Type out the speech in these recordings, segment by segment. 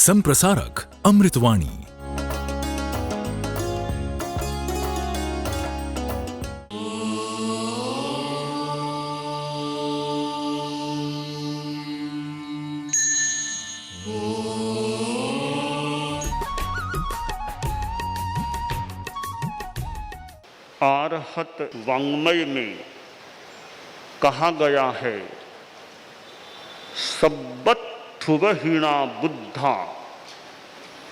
संप्रसारक अमृतवाणी। आरहत वाङ्मय में कहा गया है, सब्बत्थुवहीणा बुद्धा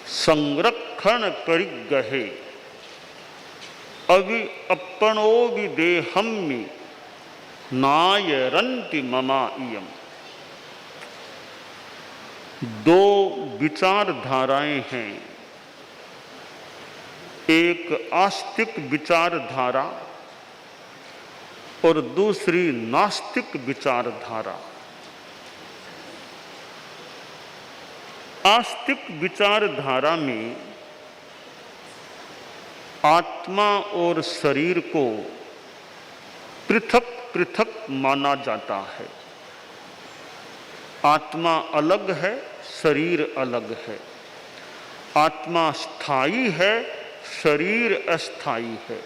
संरक्षण करिगहे अवि अपनो विदेहम्मि नायरन्ति ममा इयम्। दो विचारधाराएं हैं, एक आस्तिक विचारधारा और दूसरी नास्तिक विचारधारा। आस्तिक विचारधारा में आत्मा और शरीर को पृथक पृथक माना जाता है। आत्मा अलग है, शरीर अलग है। आत्मा स्थायी है, शरीर अस्थायी है।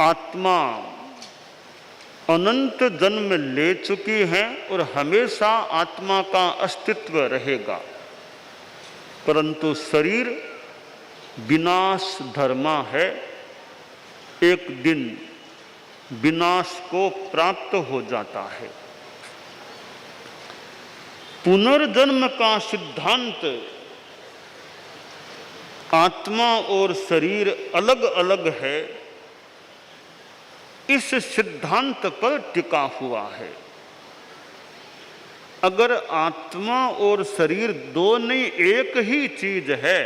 आत्मा अनंत जन्म ले चुकी है और हमेशा आत्मा का अस्तित्व रहेगा, परंतु शरीर विनाश धर्मा है, एक दिन विनाश को प्राप्त हो जाता है। पुनर्जन्म का सिद्धांत आत्मा और शरीर अलग अलग है, इस सिद्धांत पर टिका हुआ है। अगर आत्मा और शरीर दो नहीं एक ही चीज है,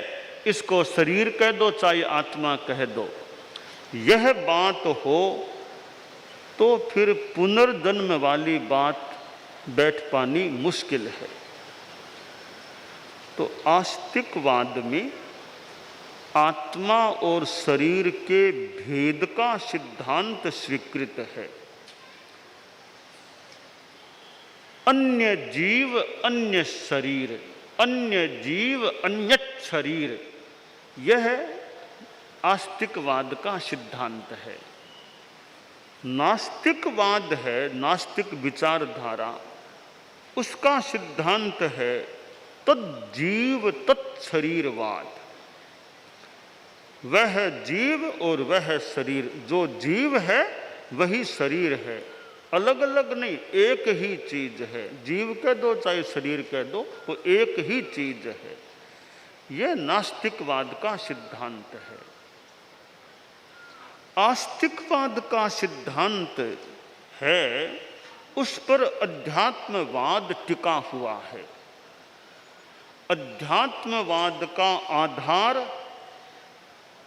इसको शरीर कह दो चाहे आत्मा कह दो, यह बात हो तो फिर पुनर्जन्म वाली बात बैठ पानी मुश्किल है। तो आस्तिकवाद में आत्मा और शरीर के भेद का सिद्धांत स्वीकृत है। अन्य जीव अन्य शरीर, अन्य जीव अन्य शरीर, यह आस्तिकवाद का सिद्धांत है। नास्तिकवाद है, नास्तिक विचारधारा, उसका सिद्धांत है तज्जीव तत्शरीरवाद। वह जीव और वह शरीर, जो जीव है वही शरीर है, अलग अलग नहीं, एक ही चीज है। जीव कह दो चाहे शरीर कह दो, वो एक ही चीज है। यह नास्तिकवाद का सिद्धांत है। आस्तिकवाद का सिद्धांत है, उस पर अध्यात्मवाद टिका हुआ है। अध्यात्मवाद का आधार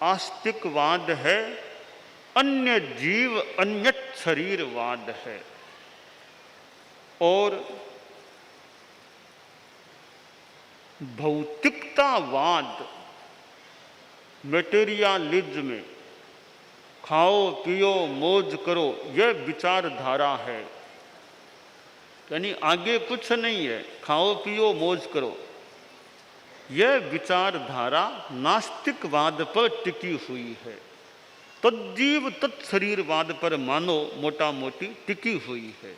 आस्तिकवाद है, अन्य जीव अन्य शरीरवाद है। और भौतिकतावाद, मटेरियलिज्म, खाओ पियो मौज करो, यह विचारधारा है। यानी आगे कुछ नहीं है, खाओ पियो मौज करो। यह विचारधारा नास्तिकवाद पर टिकी हुई है, तज्जीव तत्शरीरवाद पर मानो मोटा मोटी टिकी हुई है।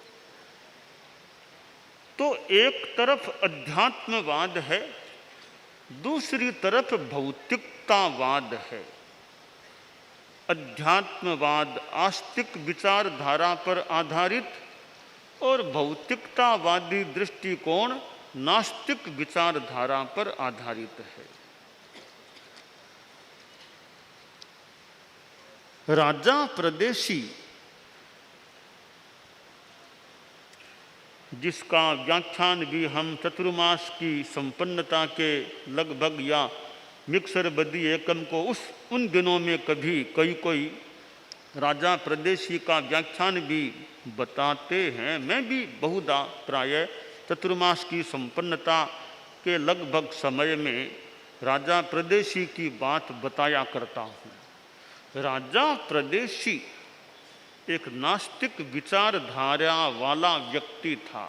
तो एक तरफ अध्यात्मवाद है, दूसरी तरफ भौतिकतावाद है। अध्यात्मवाद आस्तिक विचारधारा पर आधारित और भौतिकतावादी दृष्टिकोण नास्तिक विचारधारा पर आधारित है। राजा प्रदेशी, जिसका व्याख्यान भी हम चतुर्मास की संपन्नता के लगभग या मिक्सर बदी एकम को उन दिनों में कभी कोई राजा प्रदेशी का व्याख्यान भी बताते हैं। मैं भी बहुधा प्राय चतुर्मास की संपन्नता के लगभग समय में राजा प्रदेशी की बात बताया करता हूँ। राजा प्रदेशी एक नास्तिक विचारधारा वाला व्यक्ति था।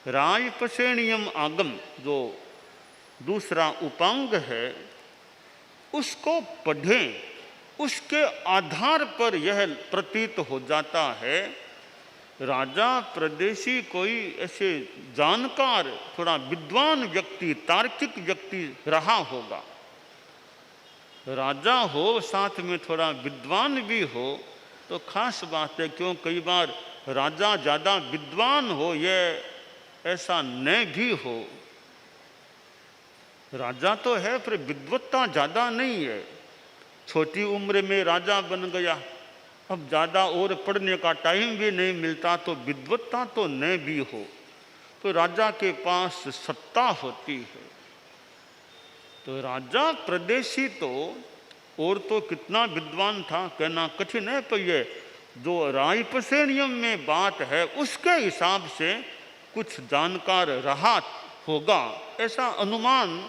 रायपसेणियम आगम जो दूसरा उपांग है उसको पढ़ें, उसके आधार पर यह प्रतीत हो जाता है राजा प्रदेशी कोई ऐसे जानकार, थोड़ा विद्वान व्यक्ति, तार्किक व्यक्ति रहा होगा। राजा हो साथ में थोड़ा विद्वान भी हो तो खास बात है, क्यों कई बार राजा ज़्यादा विद्वान हो यह ऐसा न भी हो। राजा तो है पर विद्वत्ता ज़्यादा नहीं है, छोटी उम्र में राजा बन गया, अब ज़्यादा और पढ़ने का टाइम भी नहीं मिलता, तो विद्वत्ता तो न भी हो तो राजा के पास सत्ता होती है। तो राजा प्रदेशी तो और तो कितना विद्वान था कहना कठिन है, पर ये जो रायपसेणियम में बात है उसके हिसाब से कुछ जानकार रहा होगा, ऐसा अनुमान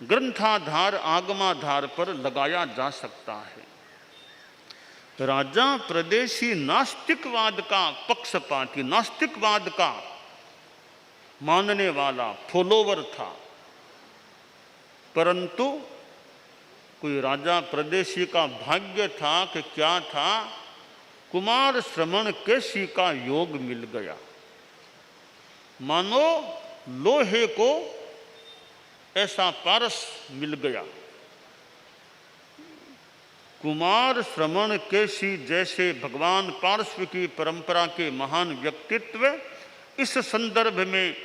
ग्रंथाधार आगमाधार पर लगाया जा सकता है। राजा प्रदेशी नास्तिकवाद का पक्षपाती, नास्तिकवाद का मानने वाला फॉलोवर था, परंतु कोई राजा प्रदेशी का भाग्य था कि क्या था, कुमार श्रवण केशी का योग मिल गया। मानो लोहे को ऐसा पारस मिल गया। कुमार श्रवण केशी जैसे भगवान पार्श्व की परंपरा के महान व्यक्तित्व, इस संदर्भ में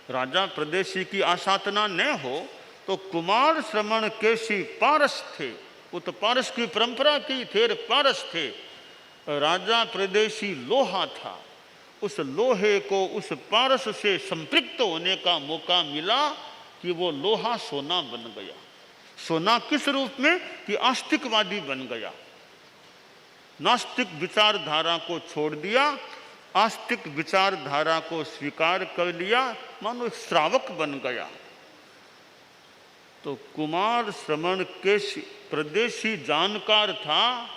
राजा प्रदेशी की आसाधना न हो तो कुमार श्रवण केशी पारस थे, वो तो पारस की परंपरा की थे, पारस थे। राजा प्रदेशी लोहा था, उस लोहे को उस पारस से संपृक्त होने का मौका मिला कि वो लोहा सोना बन गया। सोना किस रूप में कि आस्तिकवादी बन गया, नास्तिक विचारधारा को छोड़ दिया, आस्तिक विचारधारा को स्वीकार कर लिया, मानो श्रावक बन गया। तो कुमार श्रवण केशी प्रदेशी जानकार था,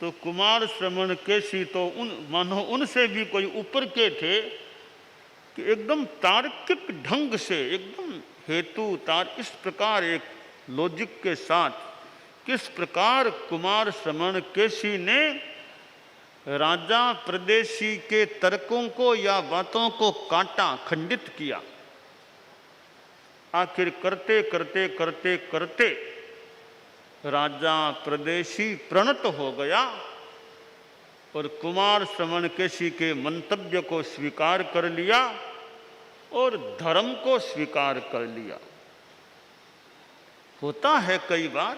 तो कुमार श्रवण केशी तो मानो उनसे भी कोई ऊपर के थे कि एकदम तार्किक ढंग से, एकदम हेतु तार, इस प्रकार एक लॉजिक के साथ किस प्रकार कुमार श्रवण केशी ने राजा प्रदेशी के तर्कों को या बातों को काटा, खंडित किया। आखिर करते करते करते करते राजा प्रदेशी प्रणत हो गया और कुमार श्रवण केशी के मंतव्य को स्वीकार कर लिया और धर्म को स्वीकार कर लिया। होता है कई बार,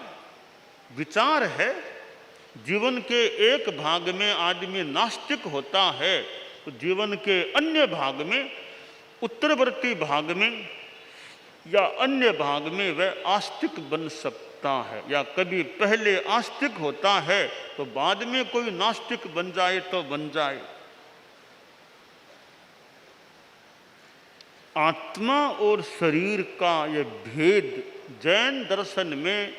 विचार है, जीवन के एक भाग में आदमी नास्तिक होता है तो जीवन के अन्य भाग में, उत्तरवर्ती भाग में या अन्य भाग में वह आस्तिक बन सकता है, या कभी पहले आस्तिक होता है तो बाद में कोई नास्तिक बन जाए तो बन जाए। आत्मा और शरीर का यह भेद जैन दर्शन में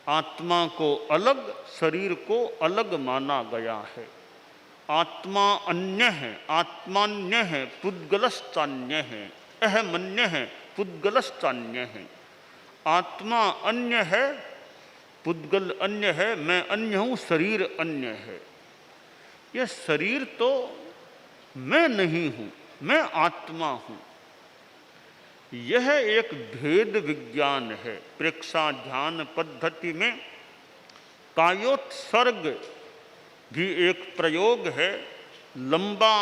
आत्मा को अलग, शरीर को अलग माना गया है। आत्मा अन्य है, आत्मान्य है, पुद्गलश्चान्य है, अहमन्य है, पुद्गलश्चान्य है। आत्मा अन्य है, पुद्गल अन्य है, मैं अन्य हूँ, शरीर अन्य है। यह शरीर तो मैं नहीं हूँ, मैं आत्मा हूँ। यह एक भेद विज्ञान है। प्रेक्षा ध्यान पद्धति में कायोत्सर्ग भी एक प्रयोग है। लंबा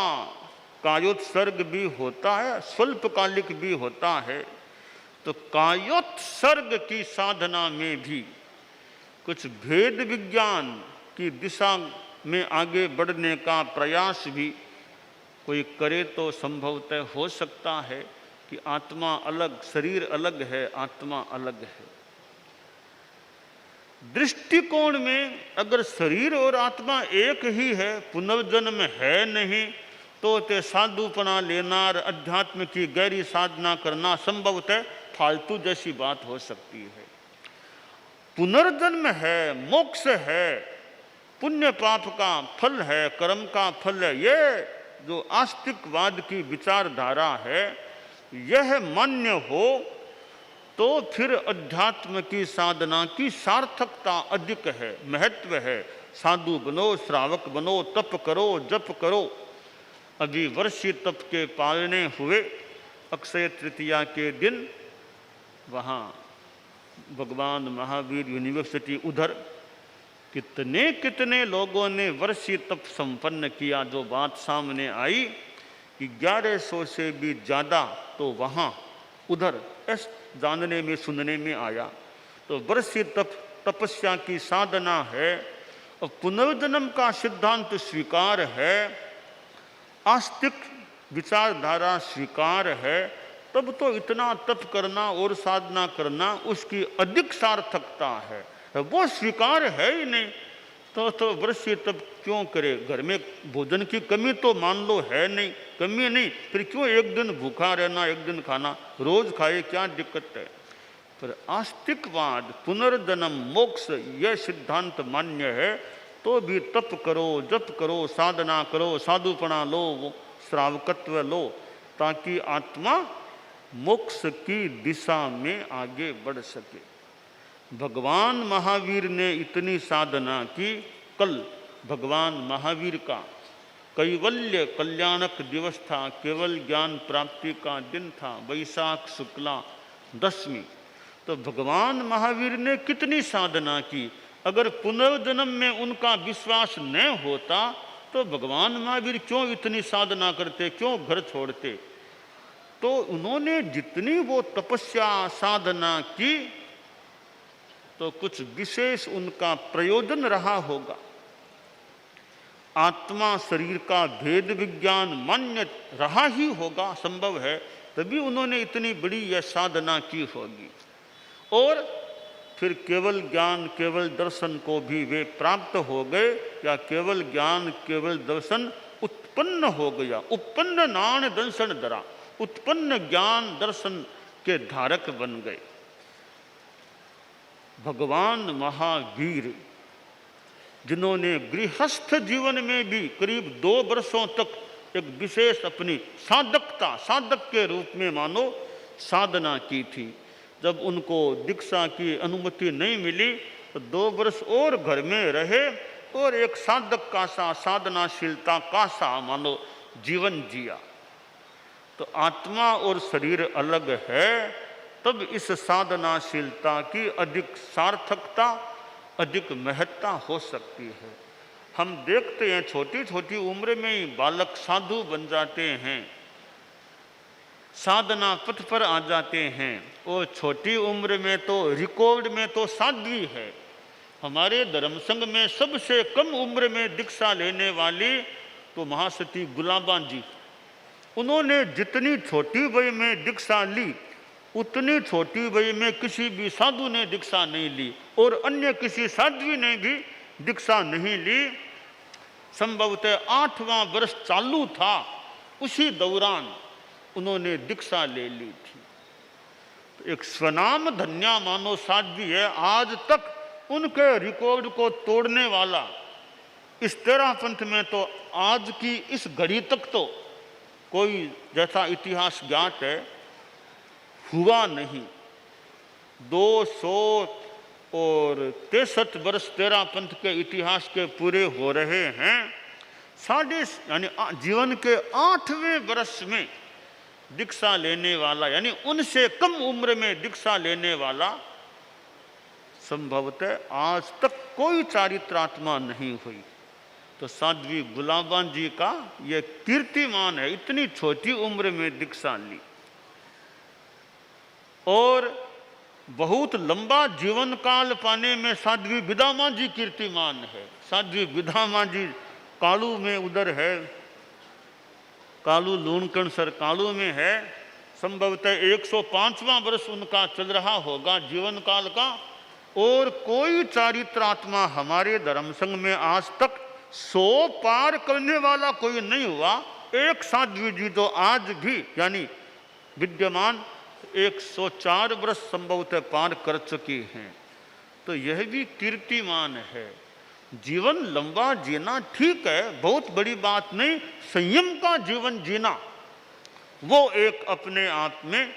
कायोत्सर्ग भी होता है, स्वल्पकालिक भी होता है। तो कायोत्सर्ग की साधना में भी कुछ भेद विज्ञान की दिशा में आगे बढ़ने का प्रयास भी कोई करे तो संभवतः हो सकता है कि आत्मा अलग, शरीर अलग है, आत्मा अलग है। दृष्टिकोण में अगर शरीर और आत्मा एक ही है, पुनर्जन्म है नहीं, तो ते साधुपना लेना, अध्यात्म की गहरी साधना करना संभवतः फालतू जैसी बात हो सकती है। पुनर्जन्म है, मोक्ष है, पुण्य पाप का फल है, कर्म का फल है, ये जो आस्तिकवाद की विचारधारा है, यह मान्य हो तो फिर अध्यात्म की साधना की सार्थकता अधिक है, महत्व है। साधु बनो, श्रावक बनो, तप करो, जप करो। अभी वर्षी तप के पालने हुए अक्षय तृतीया के दिन वहाँ भगवान महावीर यूनिवर्सिटी उधर कितने कितने लोगों ने वर्षी तप संपन्न किया। जो बात सामने आई कि 1100 से भी ज़्यादा तो वहाँ उधर इस जानने में सुनने में आया। तो वर्षी तपस्या की साधना है और पुनर्जन्म का सिद्धांत स्वीकार है, आस्तिक विचारधारा स्वीकार है, तब तो इतना तप करना और साधना करना उसकी अधिक सार्थकता है। वो स्वीकार है ही नहीं तो वर्षी तप क्यों करे? घर में भोजन की कमी तो मान लो है नहीं, कमी नहीं, फिर क्यों एक दिन भूखा रहना, एक दिन खाना, रोज खाए, क्या दिक्कत है? पर आस्तिकवाद, पुनर्जन्म, मोक्ष, यह सिद्धांत मान्य है तो भी तप करो, जप करो, साधना करो, साधुपना लो, श्रावकत्व लो, ताकि आत्मा मोक्ष की दिशा में आगे बढ़ सके। भगवान महावीर ने इतनी साधना की। कल भगवान महावीर का कैवल्य कल्याणक दिवस था, केवल ज्ञान प्राप्ति का दिन था, वैशाख शुक्ला दशमी। तो भगवान महावीर ने कितनी साधना की। अगर पुनर्जन्म में उनका विश्वास न होता तो भगवान महावीर क्यों इतनी साधना करते, क्यों घर छोड़ते? तो उन्होंने जितनी वो तपस्या साधना की तो कुछ विशेष उनका प्रयोजन रहा होगा। आत्मा शरीर का भेद विज्ञान मान्य रहा ही होगा, संभव है, तभी उन्होंने इतनी बड़ी यह साधना की होगी। और फिर केवल ज्ञान केवल दर्शन को भी वे प्राप्त हो गए, या केवल ज्ञान केवल दर्शन उत्पन्न हो गया। उत्पन्न नान दर्शन दरा, उत्पन्न ज्ञान दर्शन के धारक बन गए। भगवान महावीर जिन्होंने गृहस्थ जीवन में भी करीब 2 वर्षों तक एक विशेष अपनी साधक के रूप में मानो साधना की थी। जब उनको दीक्षा की अनुमति नहीं मिली तो 2 वर्ष और घर में रहे और एक साधक का सा, साधनाशीलता का सा मानो जीवन जिया। तो आत्मा और शरीर अलग है, तब इस साधनाशीलता की अधिक सार्थकता, अधिक महत्ता हो सकती है। हम देखते हैं छोटी छोटी उम्र में ही बालक साधु बन जाते हैं, साधना पथ पर आ जाते हैं। और छोटी उम्र में तो रिकॉर्ड में तो साध्वी है। हमारे धर्म संघ में सबसे कम उम्र में दीक्षा लेने वाली तो महासती गुलाबा जी। उन्होंने जितनी छोटी वय में दीक्षा ली उतनी छोटी वय में किसी भी साधु ने दीक्षा नहीं ली और अन्य किसी साध्वी ने भी दीक्षा नहीं ली। संभवतः 8वां वर्ष चालू था, उसी दौरान उन्होंने दीक्षा ले ली थी। तो एक स्वनाम धन्या मानो साध्वी है, आज तक उनके रिकॉर्ड को तोड़ने वाला इस तेरह पंथ में तो आज की इस घड़ी तक तो कोई जैसा इतिहास ज्ञात है हुआ नहीं। 263 वर्ष तेरह पंथ के इतिहास के पूरे हो रहे हैं। यानी जीवन के 8वें वर्ष में दीक्षा लेने वाला, यानी उनसे कम उम्र में दीक्षा लेने वाला संभवतः आज तक कोई चारित्रात्मा नहीं हुई। तो साध्वी गुलाबा जी का यह कीर्तिमान है, इतनी छोटी उम्र में दीक्षा ली और बहुत लंबा जीवन काल पाने में साध्वी विदामा जी कीर्तिमान है। साध्वी विदामा जी कालू में उधर है, कालू लूणकण सर कालू में है। संभवतः 105वां वर्ष उनका चल रहा होगा जीवन काल का। और कोई चारित्रात्मा हमारे धर्म संघ में आज तक 100 पार करने वाला कोई नहीं हुआ। एक साध्वी जी तो आज भी यानी विद्यमान 104 वर्ष संभवतः पार कर चुकी हैं। तो यह भी कीर्तिमान है। जीवन लंबा जीना ठीक है, बहुत बड़ी बात नहीं। संयम का जीवन जीना वो एक अपने आप में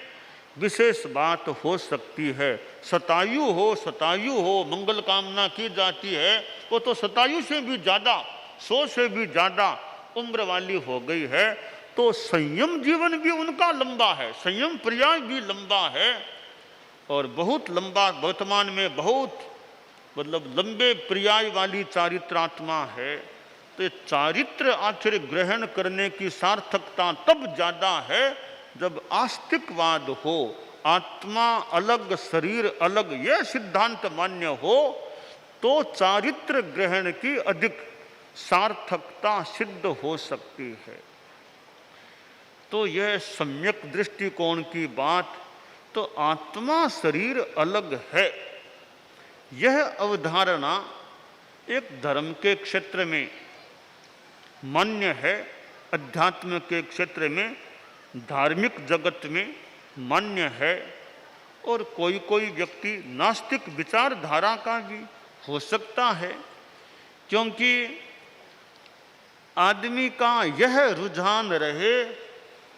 विशेष बात हो सकती है। शतायु हो मंगल कामना की जाती है, वो तो शतायु से भी ज़्यादा, 100 से भी ज़्यादा उम्र वाली हो गई है। तो संयम जीवन भी उनका लंबा है, संयम पर्याय भी लंबा है और बहुत लंबा, वर्तमान में बहुत मतलब लंबे पर्याय वाली चारित्रात्मा है। तो चारित्र आखिर ग्रहण करने की सार्थकता तब ज़्यादा है जब आस्तिकवाद हो, आत्मा अलग शरीर अलग, यह सिद्धांत मान्य हो, तो चारित्र ग्रहण की अधिक सार्थकता सिद्ध हो सकती है। तो यह सम्यक दृष्टिकोण की बात, तो आत्मा शरीर अलग है, यह अवधारणा एक धर्म के क्षेत्र में मान्य है, अध्यात्म के क्षेत्र में, धार्मिक जगत में मान्य है। और कोई कोई व्यक्ति नास्तिक विचारधारा का भी हो सकता है, क्योंकि आदमी का यह रुझान रहे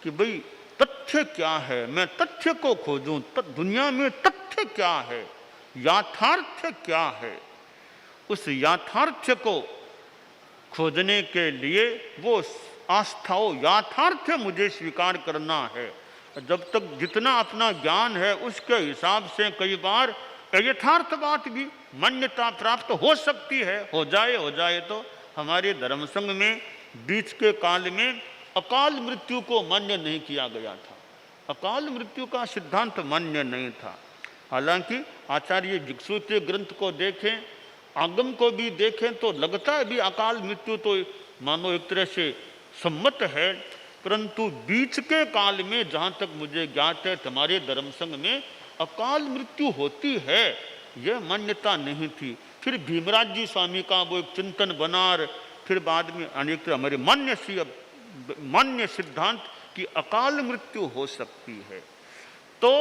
कि भाई तथ्य क्या है, मैं तथ्य को खोजूं, दुनिया में तथ्य क्या है, याथार्थ क्या है। उस याथार्थ को खोजने के लिए वो आस्थाओं, याथार्थ मुझे स्वीकार करना है। जब तक जितना अपना ज्ञान है उसके हिसाब से कई बार यथार्थ बात भी मान्यता प्राप्त हो सकती है, हो जाए। तो हमारे धर्म संघ में बीच के काल में अकाल मृत्यु को मान्य नहीं किया गया था, अकाल मृत्यु का सिद्धांत मान्य नहीं था। हालांकि आचार्य भिक्षु के ग्रंथ को देखें, आगम को भी देखें तो लगता है भी अकाल मृत्यु तो मानो एक तरह से सम्मत है, परंतु बीच के काल में जहाँ तक मुझे ज्ञात है हमारे धर्म संघ में अकाल मृत्यु होती है यह मान्यता नहीं थी। फिर भीमराज जी स्वामी का वो एक चिंतन बना, फिर बाद में अनेक हमारे मान्य सिद्धांत कि अकाल मृत्यु हो सकती है। तो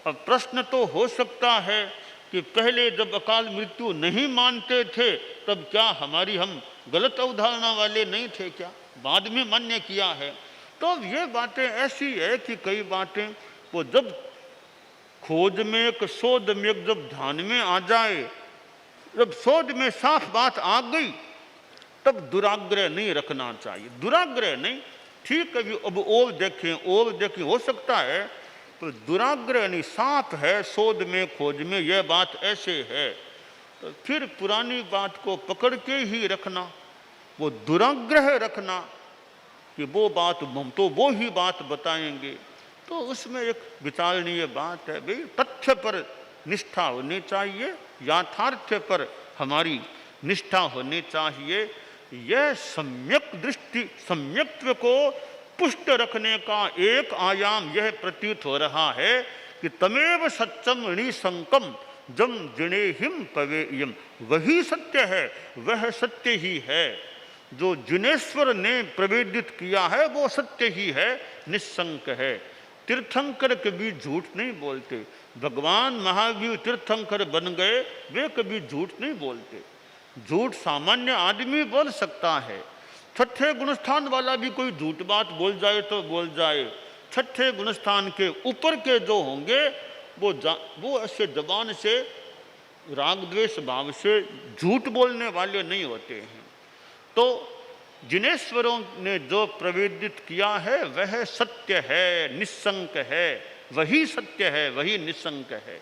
अब प्रश्न तो हो सकता है कि पहले जब अकाल मृत्यु नहीं मानते थे तब क्या हम गलत अवधारणा वाले नहीं थे क्या, बाद में मान्य किया है। तो ये बातें ऐसी है कि कई बातें वो जब खोज में एक शोध में जब ध्यान में आ जाए, जब शोध में साफ बात आ गई तब दुराग्रह नहीं रखना चाहिए, दुराग्रह नहीं। ठीक है, अब और देखें हो सकता है, तो दुराग्रह नहीं, साफ है शोध में खोज में यह बात ऐसे है, तो फिर पुरानी बात को पकड़ के ही रखना, वो दुराग्रह रखना कि वो बात हम तो वो ही बात बताएंगे, तो उसमें एक विचारणीय बात है। भाई तथ्य पर निष्ठा होनी चाहिए, याथार्थ पर हमारी निष्ठा होनी चाहिए। यह सम्यक दृष्टि, सम्यक्त्व को पुष्ट रखने का एक आयाम यह प्रतीत हो रहा है कि तमेव सत्यम निसंकम जम जिनेहिम पवेयम, वही सत्य है, वह सत्य ही है। जो जिनेश्वर ने प्रवेदित किया है वो सत्य ही है, निस्संक है। तीर्थंकर कभी झूठ नहीं बोलते, भगवान महावीर तीर्थंकर बन गए, वे कभी झूठ नहीं बोलते। झूठ सामान्य आदमी बोल सकता है, छठे गुणस्थान वाला भी कोई झूठ बात बोल जाए तो बोल जाए, छठे गुणस्थान के ऊपर के जो होंगे वो ऐसे जबान से राग द्वेष भाव से झूठ बोलने वाले नहीं होते हैं। तो जिनेश्वरों ने जो प्रवेदित किया है वह सत्य है, निस्संक है, वही सत्य है, वही निस्संक है।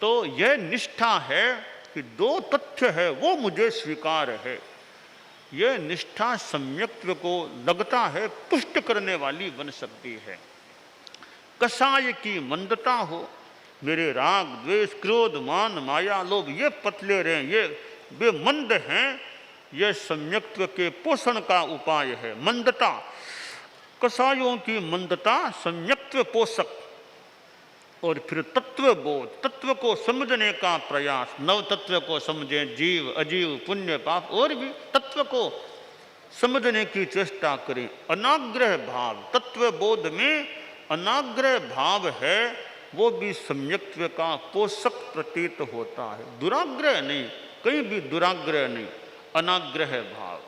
तो यह निष्ठा है कि दो तथ्य है वो मुझे स्वीकार है। यह निष्ठा सम्यक्त्व को लगता है पुष्ट करने वाली बन सकती है। कषाय की मंदता हो, मेरे राग द्वेष क्रोध मान माया लोभ ये पतले रहे, ये वे मंद हैं, यह सम्यक्त्व के पोषण का उपाय है। मंदता, कषायों की मंदता सम्यक्त्व पोषक। और फिर तत्व बोध, तत्व को समझने का प्रयास, नव तत्व को समझें, जीव अजीव पुण्य पाप और भी तत्व को समझने की चेष्टा करें। अनाग्रह भाव, तत्व बोध में अनाग्रह भाव है, वो भी सम्यक्त्व का पोषक प्रतीत होता है, दुराग्रह नहीं। कहीं भी दुराग्रह नहीं, अनाग्रह भाव।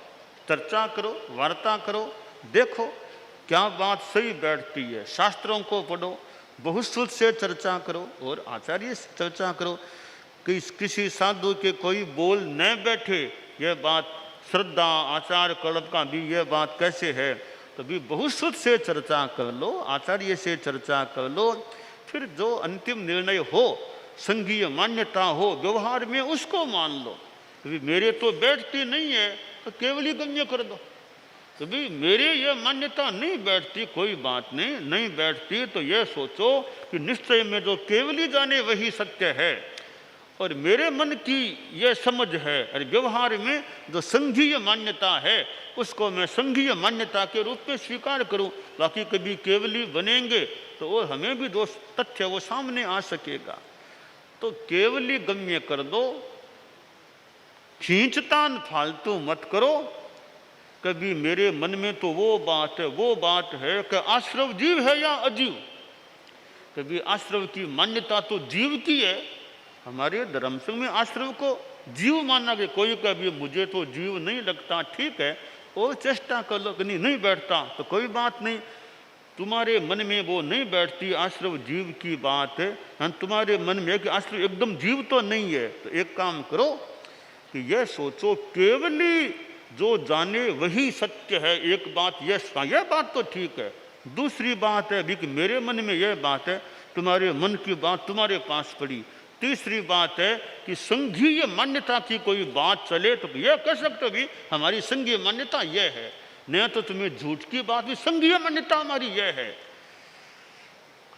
चर्चा करो, वार्ता करो, देखो क्या बात सही बैठती है। शास्त्रों को पढ़ो, बहुश्रुत से चर्चा करो और आचार्य से चर्चा करो। किसी साधु के कोई बोल न बैठे, यह बात श्रद्धा आचार कल्प का भी यह बात कैसे है, तो भी बहुश्रुत से चर्चा कर लो, आचार्य से चर्चा कर लो। फिर जो अंतिम निर्णय हो, संघीय मान्यता हो व्यवहार में, उसको मान लो। कभी मेरे तो बैठती नहीं है तो केवली गम्य कर दो। कभी मेरे ये मान्यता नहीं बैठती, कोई बात नहीं, नहीं बैठती तो यह सोचो कि निश्चय में जो केवली जाने वही सत्य है, और मेरे मन की यह समझ है, और व्यवहार में जो संघीय मान्यता है उसको मैं संघीय मान्यता के रूप में स्वीकार करूं। बाकी कभी केवली बनेंगे तो वो हमें भी जो तथ्य वो सामने आ सकेगा। तो केवली गम्य कर दो, खींचतान फालतू मत करो। कभी मेरे मन में तो वो बात है कि आश्रव जीव है या अजीव। कभी आश्रव की मान्यता तो जीव की है, हमारे धर्म संघ में आश्रव को जीव माना गया। कोई कभी मुझे तो जीव नहीं लगता, ठीक है, और चेष्टा कर लो, नहीं बैठता तो कोई बात नहीं। तुम्हारे मन में वो नहीं बैठती, आश्रव जीव की बात है, तुम्हारे मन में कि आश्रव एकदम जीव तो नहीं है, तो एक काम करो कि यह सोचो केवली जो जाने वही सत्य है। एक बात यह बात तो ठीक है। दूसरी बात है भी कि मेरे मन में यह बात है, तुम्हारे मन की बात तुम्हारे पास पड़ी। तीसरी बात है कि संघीय मान्यता की कोई बात चले तो यह कह सकते हो भी हमारी संघीय मान्यता यह है, नहीं तो तुम्हें झूठ की बात भी संघीय मान्यता हमारी यह है।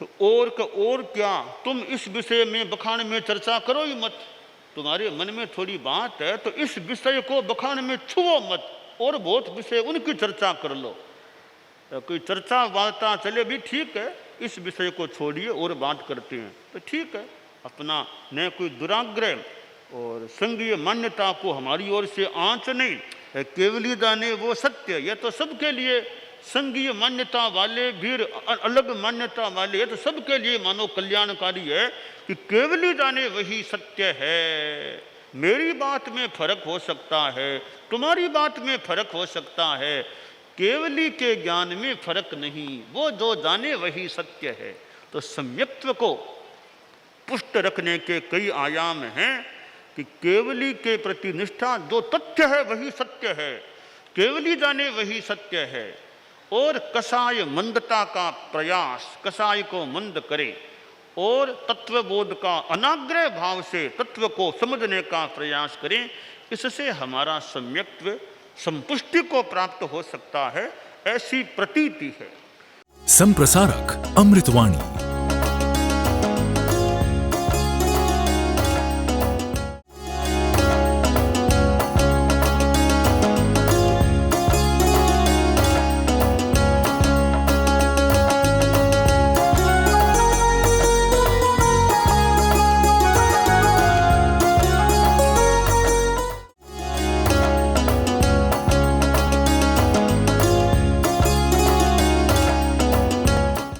और क्या, तुम इस विषय में बखान में चर्चा करो ही मत। तुम्हारे मन में थोड़ी बात है तो इस विषय को बखान में छुओ मत, और बहुत विषय उनकी चर्चा कर लो। कोई चर्चा वार्ता चले भी ठीक है, इस विषय को छोड़िए और बात करते हैं तो ठीक है। अपना न कोई दुराग्रह और संघीय मान्यता को हमारी ओर से आंच नहीं, केवली जाने वो सत्य। यह तो सबके लिए, संघीय मान्यता वाले भी अलग मान्यता वाले, यह तो सबके लिए मानो कल्याणकारी है कि केवली जाने वही सत्य है। मेरी बात में फर्क हो सकता है, तुम्हारी बात में फर्क हो सकता है, केवली के ज्ञान में फर्क नहीं, वो जो जाने वही सत्य है। तो सम्यक्त्व को पुष्ट रखने के कई आयाम हैं कि केवली के प्रति निष्ठा, जो तथ्य है वही सत्य है, केवली जाने वही सत्य है। और कसाय मंदता का प्रयास, कसाय को मंद करे, और तत्वबोध का अनाग्रह भाव से तत्व को समझने का प्रयास करें। इससे हमारा सम्यक्त्व संपुष्टि को प्राप्त हो सकता है, ऐसी प्रतीति है। संप्रसारक अमृतवाणी।